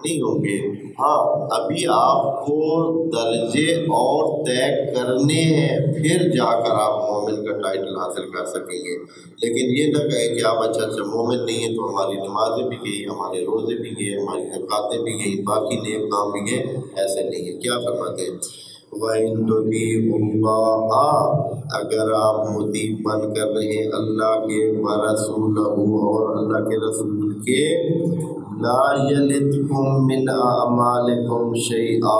نہیں ہوں گے۔ ہاں ابھی آپ کو درجے اور طے کرنے ہیں، پھر جا کر آپ مومن کا ٹائٹل حاصل کر سکیں گے، لیکن یہ نہ کہیں کہ آپ اچھا مومن نہیں ہیں تو ہماری نمازیں بھی گئی، ہمارے روزے بھی گئے، ہماری زکاتیں بھی گئی، باقی نیک کام بھی گئے، ایسے نہیں ہے۔ کیا فرماتے ہیں؟ وَإِن تُطِيعُوا اللَّهَ، اگر آپ مطیع بن کر رہے اللہ کے وَرَسُولَهُ اور اللہ کے رسول کے، لا یلتکم من اعمالکم شیئا،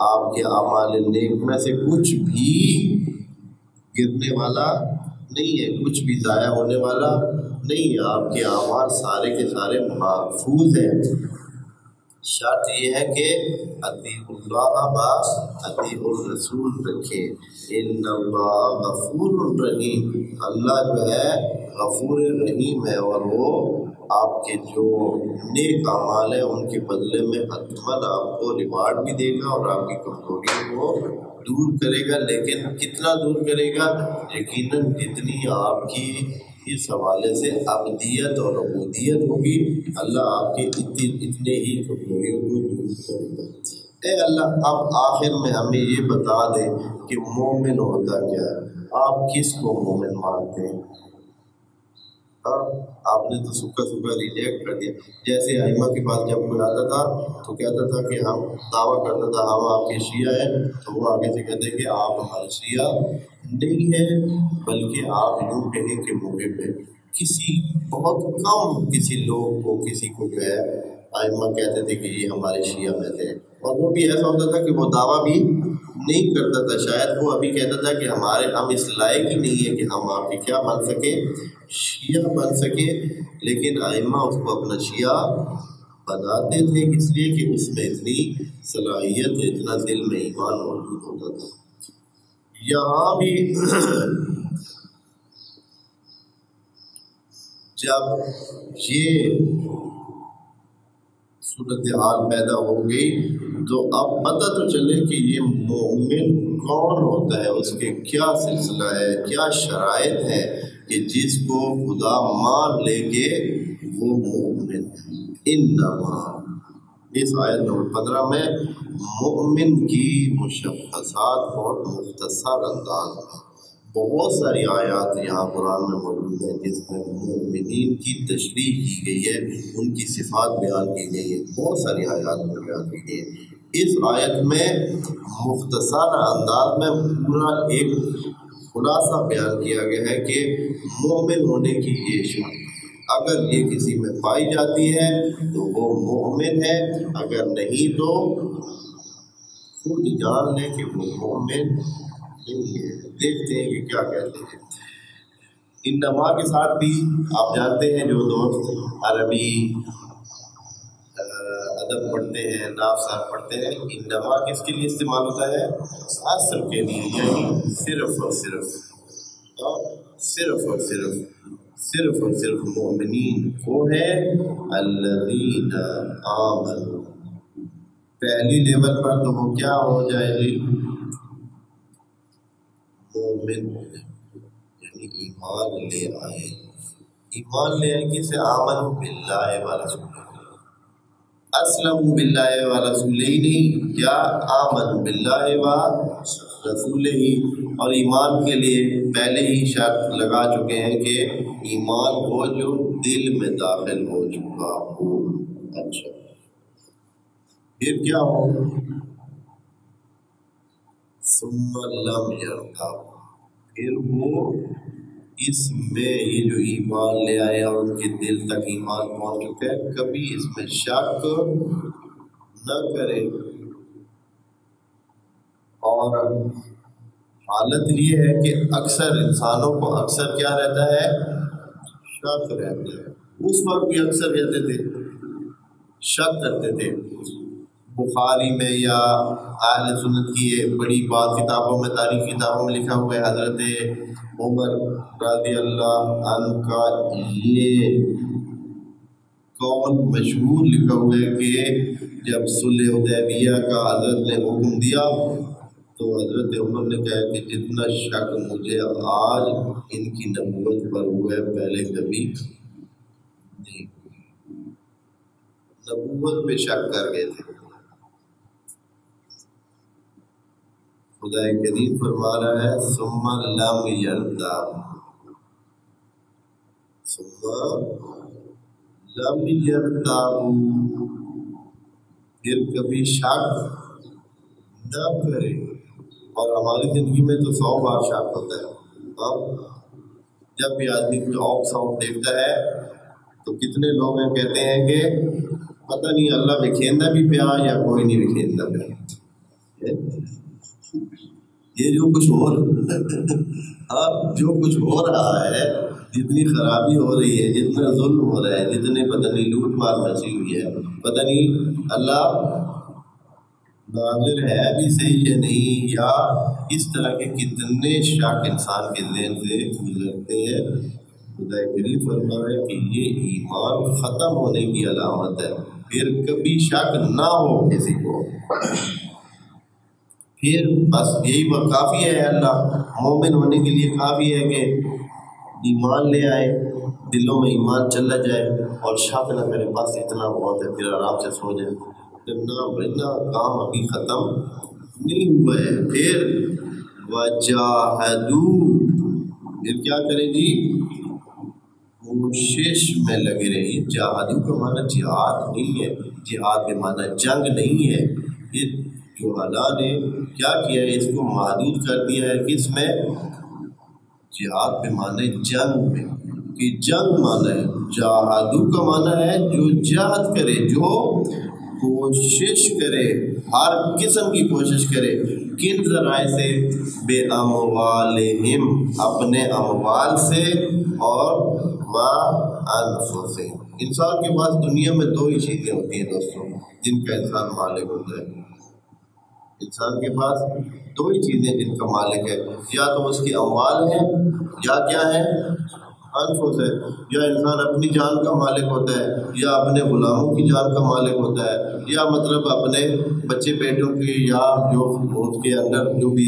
آپ کے اعمال نیک میں سے کچھ بھی گرنے والا نہیں ہے، کچھ بھی ضائع ہونے والا نہیں ہے، آپ کے اعمال سارے کے سارے محفوظ ہیں۔ شرط یہ ہے کہ اطیعوا اللہ با اطیعوا الرسول رکھیں۔ ان اللہ غفور رحیم، اللہ جو ہے غفور رحیم ہے، اور وہ آپ کے جو نیک اعمال ہیں ان کے بدلے میں حتماً آپ کو ریوارڈ بھی دے گا اور آپ کی کمزوریوں کو دور کرے گا۔ لیکن کتنا دور کرے گا؟ یقیناً جتنی آپ کی اس حوالے سے عبدیت اور عبودیت ہوگی، اللہ آپ کے اتنے ہی کمزوریوں کو دور کرے گا۔ اے اللہ اب آخر میں ہمیں یہ بتا دے کہ مومن ہوتا کیا ہے، آپ کس کو مومن مانتے ہیں؟ آپ نے تو سکھا ریجیکٹ کر دیا۔ جیسے ائمہ کے پاس جب کوئی آتا تھا تو کہتا تھا کہ ہم دعویٰ کرتا تھا ہم آپ کے شیعہ ہیں، تو وہ آگے سے کہتے کہ آپ ہمارے شیعہ نہیں ہیں، بلکہ آپ یوں کہیں کہ محب ہیں۔ کسی بہت کم کسی لوگ کو، کسی کو جو ہے ائمہ کہتے تھے کہ یہ ہمارے شیعہ میں تھے، اور وہ بھی ایسا ہوتا تھا کہ وہ دعویٰ بھی نہیں کرتا تھا، شاید وہ ابھی کہتا تھا کہ ہم اس لائق ہی نہیں ہے کہ ہم آپ کے کیا بن سکے، شیعہ بن سکے، لیکن ائمہ اس کو اپنا شیعہ بناتے تھے اس لیے کہ اس میں اتنی صلاحیت، اتنا دل میں ایمان موجود ہوتا تھا۔ یہاں بھی جب یہ صورتحال پیدا ہو گئی تو اب پتہ تو چلے کہ یہ مومن کون ہوتا ہے، اس کے کیا سلسلہ ہے، کیا شرائط ہے کہ جس کو خدا مان لے کے وہ مومن ہے۔ انما، اس آیت نمبر 15 میں مومن کی مشخصات اور مختصر انداز میں بہت ساری آیات یہاں قرآن میں موجود ہیں جس میں مومنین کی تشریح کی گئی ہے، ان کی صفات بیان کی گئی ہے، بہت ساری آیات میں بیان کی گئی ہے۔ اس آیت میں مختصر انداز میں پورا ایک خلاصہ بیان کیا گیا ہے کہ مومن ہونے کی یہ شرط، اگر یہ کسی میں پائی جاتی ہے تو وہ مومن ہے، اگر نہیں تو خود جان لے کہ وہ مومن نہیں ہے۔ دیکھتے ہیں کہ کیا کہتے ہیں۔ انما کے ساتھ بھی آپ جانتے ہیں جو دوست عربی ادب پڑھتے ہیں، ناف صاحب پڑھتے ہیں، انما کس کے لیے استعمال ہوتا ہے؟ حصر کے لیے، یعنی صرف اور صرف، صرف اور صرف، صرف اور صرف مومنین وہ ہے الذین آمنوا۔ پہلی لیول پر تو وہ کیا ہو جائے گی؟ مومن، یعنی ایمان لے آئے۔ ایمان لے آئے کسے؟ آمنوا باللہ ورسولہ، اسلموا باللہ ورسولہ ہی نہیں، کیا آمنوا باللہ ورسولہ ہی۔ اور ایمان کے لیے پہلے ہی شرط لگا چکے ہیں کہ ایمان ہو جو دل میں داخل ہو چکا ہو۔ اچھا پھر کیا ہو؟ ثم لم یرتاب، پھر وہ اس میں یہ جو ایمان لے آیا اور ان کے دل تک ایمان پہنچ چکا ہے کبھی اس میں شک نہ کرے۔ اور حالت یہ ہے کہ اکثر انسانوں کو اکثر کیا رہتا ہے؟ شک رہتا ہے۔ اس وقت بھی اکثر کہتے تھے، شک کرتے تھے۔ بخاری میں یا اہل سنت کی یہ بڑی بات کتابوں میں، تاریخی کتابوں میں لکھا ہوا ہے، حضرت عمر رضی اللہ عنہ کا یہ قول مشہور لکھا ہوا ہے کہ جب صلح حدیبیہ کا حضرت نے حکم دیا تو حضرت عمر نے کہا کہ جتنا شک مجھے آج ان کی نبوت پر ہوا ہے پہلے کبھی نہیں، نبوت پہ شک کر گئے تھے۔ خدا کریم فرما رہا ہے ثم لم یرتاب، ثم لم یرتاب، پھر کبھی شک نہ کرے۔ اور ہماری زندگی میں تو 100 بار شک ہوتا ہے۔ جب بھی آدمی کوئی آؤٹ ساؤنڈ دیکھتا ہے تو کتنے لوگ ہیں کہتے ہیں کہ پتہ نہیں اللہ بکھیرنا بھی پیا یا کوئی نہیں بکھیرنا پیا۔ یہ جو کچھ ہو اب جو کچھ ہو رہا ہے، جتنی خرابی ہو رہی ہے، جتنا ظلم ہو رہا ہے، جتنے پتہ نہیں لوٹ مار مچی ہوئی ہے، پتہ نہیں اللہ ناظر ہے بھی صحیح یا نہیں، یا اس طرح کے کتنے شک انسان کے ذہن سے گزرتے ہیں۔ خدا کریم فرما رہا ہے کہ یہ ایمان ختم ہونے کی علامت ہے، پھر کبھی شک نہ ہو کسی کو، پھر بس یہی بات کافی ہے۔ اللہ مومن ہونے کے لیے کافی ہے کہ ایمان لے آئے، دلوں میں ایمان چلا جائے اور شک نہ کرے، بس اتنا بہت ہے، پھر آرام سے سو جائے۔ اتنا کام ابھی ختم نہیں ہوا ہے۔ پھر وجاہدوا، پھر کیا کرے جی؟ کوشش میں لگے رہے۔ جاہدوا کا معنی جہاد نہیں ہے، جہاد کے معنی جنگ نہیں ہے۔ یہ جو اللہ نے کیا کیا ہے، اس کو محدود کر دیا ہے کس میں؟ جہاد پہ معنی جنگ میں، کہ جنگ معنی ہے۔ جاہدوا کا معنی ہے جو جہاد کرے، جو کوشش کرے، ہر قسم کی کوشش کرے۔ کن ذرائع سے؟ بے اموالہم، اپنے اموال سے، اور وانفسہم۔ انسان کے پاس دنیا میں 2 ہی چیزیں ہوتی ہیں دوستوں جن کا انسان مالک ہوتا ہے۔ انسان کے پاس 2 ہی چیزیں جن کا مالک ہے، یا تو اس کی اموال ہے، یا کیا ہے؟ انفس ہے۔ یا انسان اپنی جان کا مالک ہوتا ہے، یا اپنے غلاموں کی جان کا مالک ہوتا ہے، یا مطلب اپنے بچے بیٹوں کی، یا جو اس کے اندر جو بھی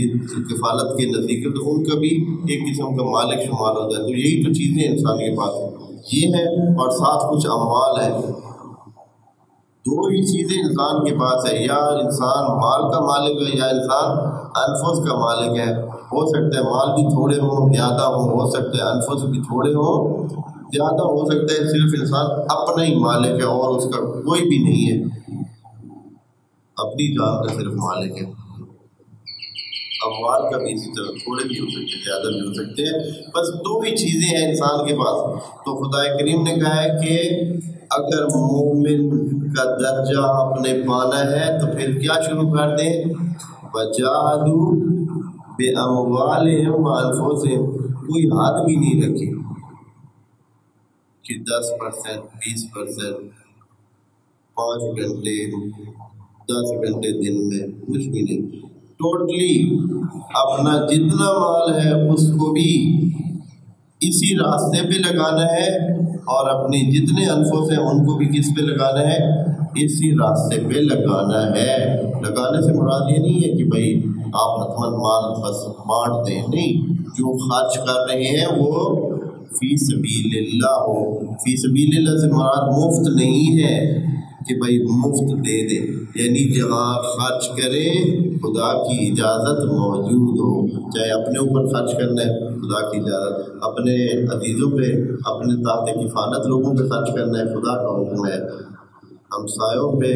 کفالت کے نزدیک تو ان کا بھی ایک قسم کا مالک شمار ہوتا ہے۔ تو یہی تو چیزیں انسان کے پاس یہ ہے، اور ساتھ کچھ اموال ہے۔ 2 ہی چیزیں انسان کے پاس ہے، یا انسان مال کا مالک ہے، یا انسان انفس کا مالک ہے۔ ہو سکتا ہے مال بھی تھوڑے ہوں زیادہ ہوں، ہو سکتا ہے انفس بھی تھوڑے ہوں زیادہ، ہو سکتا ہے صرف انسان اپنا ہی مالک ہے اور اس کا کوئی بھی نہیں ہے، اپنی جان کا صرف مالک ہے۔ اموال کا بھی اسی طرح تھوڑے بھی ہو سکتے ہیں، زیادہ بھی ہو سکتے ہیں، بس 2 ہی چیزیں ہیں انسان کے پاس۔ تو خدا کریم نے کہا ہے کہ اگر مومن کا درجہ اپنے پانا ہے تو پھر کیا شروع کر دیں؟ وجاہدوا بِأَمْوَالِهِمْ وَأَنفُسِهِمْ، کوئی حد بھی نہیں رکھی کہ 10%، 20%، 5 گھنٹے، 10 گھنٹے دن میں، کچھ بھی نہیں۔ ٹوٹلی اپنا جتنا مال ہے اس کو بھی اسی راستے پہ لگانا ہے، اور اپنی جتنے انفس ہیں ان کو بھی کس پہ لگانا ہے؟ اسی راستے پہ لگانا ہے۔ لگانے سے مراد یہ نہیں ہے کہ بھائی آپ حتماً مال بس بانٹ دیں، نہیں، جو خرچ کر رہے ہیں وہ فی سبیل اللہ ہو۔ فی سبیل اللہ سے مراد مفت نہیں ہے کہ بھائی مفت دے دے، یعنی جہاں خرچ کرے خدا کی اجازت موجود ہو، چاہے اپنے اوپر خرچ کرنا ہے خدا کی اجازت، اپنے عزیزوں پہ، اپنے تحت کفالت لوگوں پہ خرچ کرنا ہے خدا کا حکم ہے، ہمسایوں پہ،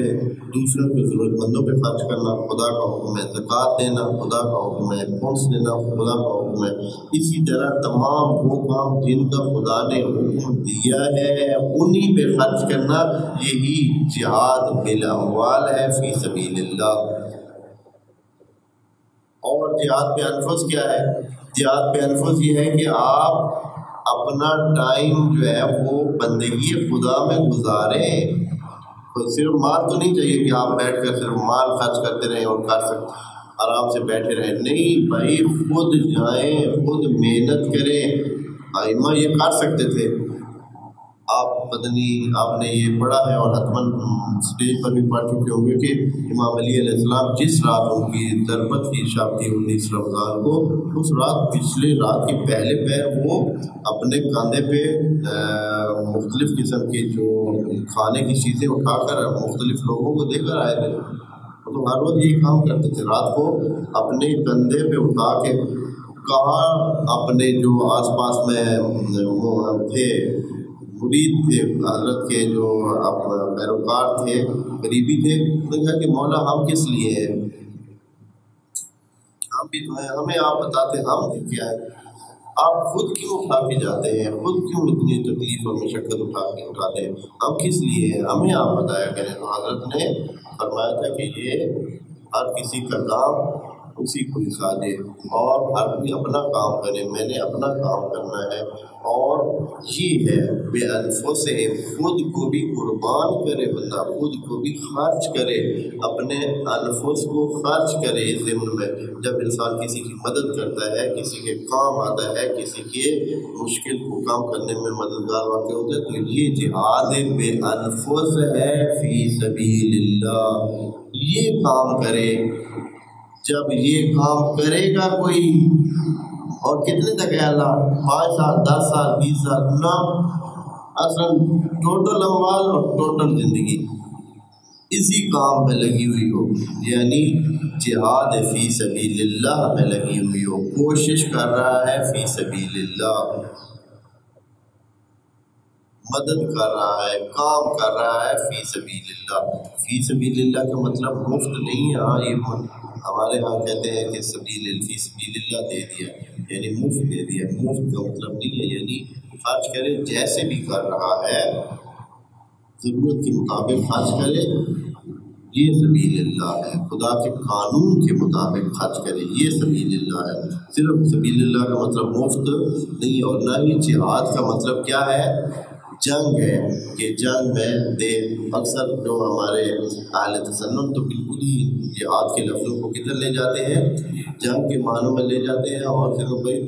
دوسروں کے ضرورت مندوں پہ خرچ کرنا خدا کا حکم ہے، زکوٰۃ دینا خدا کا حکم ہے، خمس دینا خدا کا حکم ہے۔ اسی طرح تمام وہ کام جن کا خدا نے حکم دیا ہے انہی پہ خرچ کرنا، یہی جہاد بالاموال ہے فی سبیل اللہ۔ اور جہاد پہ انفس کیا ہے؟ جہاد پہ انفس یہ ہے کہ آپ اپنا ٹائم جو ہے وہ بندگی خدا میں گزاریں۔ تو صرف مال تو نہیں چاہیے کہ آپ بیٹھ کر صرف مال خرچ کرتے رہیں اور کر سکتے آرام سے بیٹھے رہیں، نہیں بھائی، خود جائیں، خود محنت کریں۔ ائمہ یہ کر سکتے تھے، آپ پتہ نہیں آپ نے یہ پڑھا ہے اور حتماً اسٹیج پر بھی پڑھ چکے ہوں گے کہ امام علی علیہ السلام جس رات ان کی ضربت کی شب تھی 19 رمضان کو، اس رات پچھلے رات کے پہلے پہر وہ اپنے کاندھے پہ مختلف قسم کی جو کھانے کی چیزیں اٹھا کر مختلف لوگوں کو دے کر آئے تھے۔ تو ہر روز یہی کام کرتے تھے، رات کو اپنے کندھے پہ اٹھا کے کہاں اپنے جو آس پاس میں تھے مرید تھے حضرت کے، جو پیروکار تھے، قریبی تھے، انہوں نے کہا کہ مولا ہم کس لیے ہیں، ہم بھی تو ہیں، ہمیں آپ بتاتے ہم نے کیا ہے، آپ خود کیوں اٹھا کے جاتے ہیں، خود کیوں اتنی تکلیف اور مشقت اٹھاتے ہیں، ہم کس لیے ہیں، ہمیں آپ بتایا کریں۔ تو حضرت نے فرمایا تھا کہ یہ ہر کسی کا کام اسی کو دکھا دے اور ہر کوئی اپنا کام کرے، میں نے اپنا کام کرنا ہے، اور یہ ہے بے انفس سے خود کو بھی قربان کرے بندہ، خود کو بھی خرچ کرے، اپنے انفس کو خرچ کرے۔ اس ضمن میں جب انسان کسی کی مدد کرتا ہے، کسی کے کام آتا ہے، کسی کے مشکل کو کام کرنے میں مددگار واقع ہوتا ہے، تو یہ جہاد بے انفس ہے فی سبیل اللہ۔ یہ کام کرے، جب یہ کام کرے گا کوئی، اور کتنے تک ہے اللہ، 5 سال 10 سال 20 سال نہ، اصل ٹوٹل اموال اور ٹوٹل زندگی اسی کام میں لگی ہوئی ہو، یعنی جہاد فی سبیل اللہ میں لگی ہوئی ہو، کوشش کر رہا ہے فی سبیل اللہ، مدد کر رہا ہے، کام کر رہا ہے فی سبیل اللہ۔ فی سبیل اللہ کا مطلب مفت نہیں ہے، ہاں یہ ہمارے ہاں کہتے ہیں کہ فی سبیل اللہ دے دیا، یعنی مفت دے دیا، مفت کا مطلب نہیں ہے، یعنی خرچ کرے جیسے بھی کر رہا ہے، ضرورت کے مطابق خرچ کرے، یہ سبیل اللہ ہے، خدا کے قانون کے مطابق خرچ کرے، یہ سبیل اللہ ہے۔ صرف سبیل اللہ کا مطلب مفت نہیں، اور نہ ہی جہاد کا مطلب کیا ہے، جنگ ہے کہ جنگ میں دے۔ اکثر جو ہمارے اہل تسنن تو بالکل ہی جہاد کے لفظوں کو کدھر لے جاتے ہیں، جنگ کے معنوں میں لے جاتے ہیں، اور پھر بھائی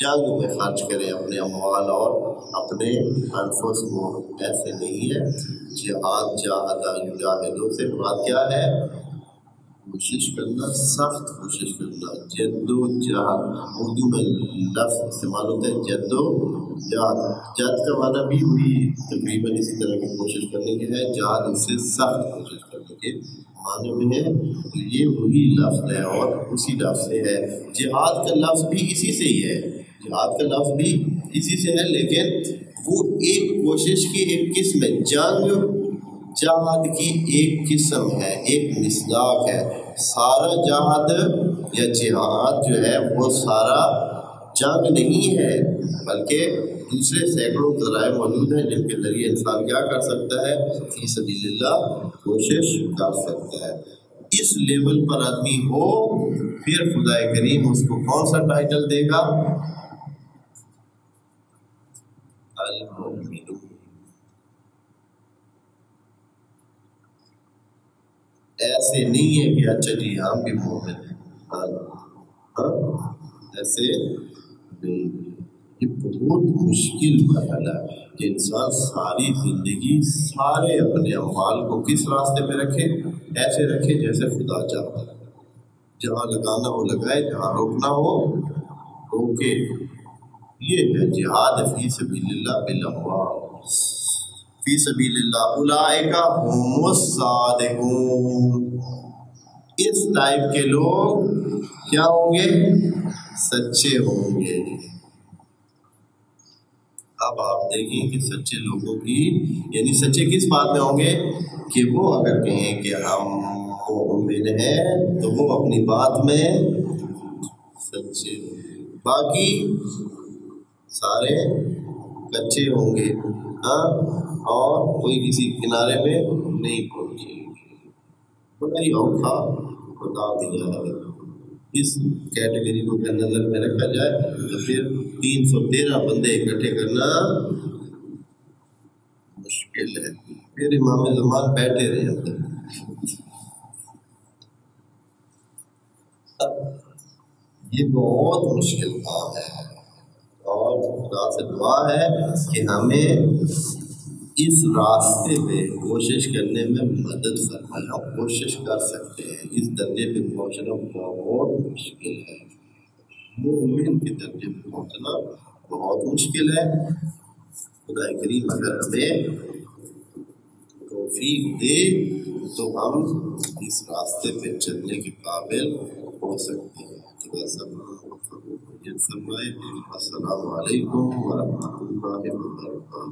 جنگ میں خرچ کریں اپنے اموال اور اپنے انفس کو، ایسے نہیں ہے۔ جہاد جاہد یجاہد سے مراد کیا ہے، کوشش کرنا، سخت کوشش کرنا، جد و جہد، اردو میں لفظ استعمال ہوتا ہے جد و جہد، جد کا معنی بھی وہی تقریباً اسی طرح کی کوشش کرنے کی ہے، جہد اس سے سخت کوشش کرنے کے معنی میں ہے، یہ وہی لفظ ہے اور اسی لفظ سے ہے۔ جہاد کا لفظ بھی اسی سے ہی ہے، جہاد کا لفظ بھی اسی سے ہے، لیکن وہ ایک کوشش کی ایک قسم ہے، جنگ جہاد کی ایک قسم ہے، ایک مصداق ہے۔ سارا جہاد یا جہاد جو ہے وہ سارا جنگ نہیں ہے، بلکہ دوسرے سینکڑوں ذرائع موجود ہیں جن کے ذریعے انسان کیا کر سکتا ہے، فی سبیل اللہ کوشش کر سکتا ہے۔ اس لیول پر آدمی ہو، پھر خدا کریم اس کو کون سا ٹائٹل دے گا، المؤمن۔ ایسے نہیں ہے کہ اچھا جی ہم بھی مومن ہیں، ایسے نہیں۔ یہ بہت مشکل مرحلہ ہے کہ انسان ساری زندگی سارے اپنے اموال کو کس راستے پہ رکھے، ایسے رکھے جیسے خدا چاہتا ہے، جہاں لگانا ہو لگائے، جہاں روکنا ہو روکے۔ یہ ہے جہاد فی سبیل اللہ بالاموال، فی سبیل اللہ، اولئک هم الصادقون۔ اس ٹائپ کے لوگ کیا ہوں گے، سچے ہوں گے۔ اب آپ دیکھیں کہ سچے لوگوں کی یعنی سچے کس بات میں ہوں گے کہ وہ اگر کہیں کہ ہم مومن ہیں تو وہ اپنی بات میں سچے، باقی سارے کچے ہوں گے ہاں، اور کوئی کسی کنارے میں نہیں پہنچے گی۔ بڑا ہی اوکھا بتا دیا ہے۔ اس کیٹیگری کو اگر نظر میں رکھا جائے تو پھر 313 بندے اکٹھے کرنا مشکل ہے۔ پھر امام زمان بیٹھے رہے ہوتے ہیں۔ یہ بہت مشکل کام ہے، اور خدا سے دعا ہے کہ ہمیں اس راستے پہ کوشش کرنے میں مدد فرمائے۔ ہم کوشش کر سکتے ہیں، اس درجے پہ پہنچنا بہت مشکل ہے، مومن کے درجے پہ پہنچنا بہت مشکل ہے۔ خدا کریم اگر ہمیں توفیق دے تو ہم اس راستے پہ چلنے کے قابل ہو سکتے ہیں۔ خدا سب فرمائے۔ السلام علیکم ورحمۃ اللہ وبرکاتہ۔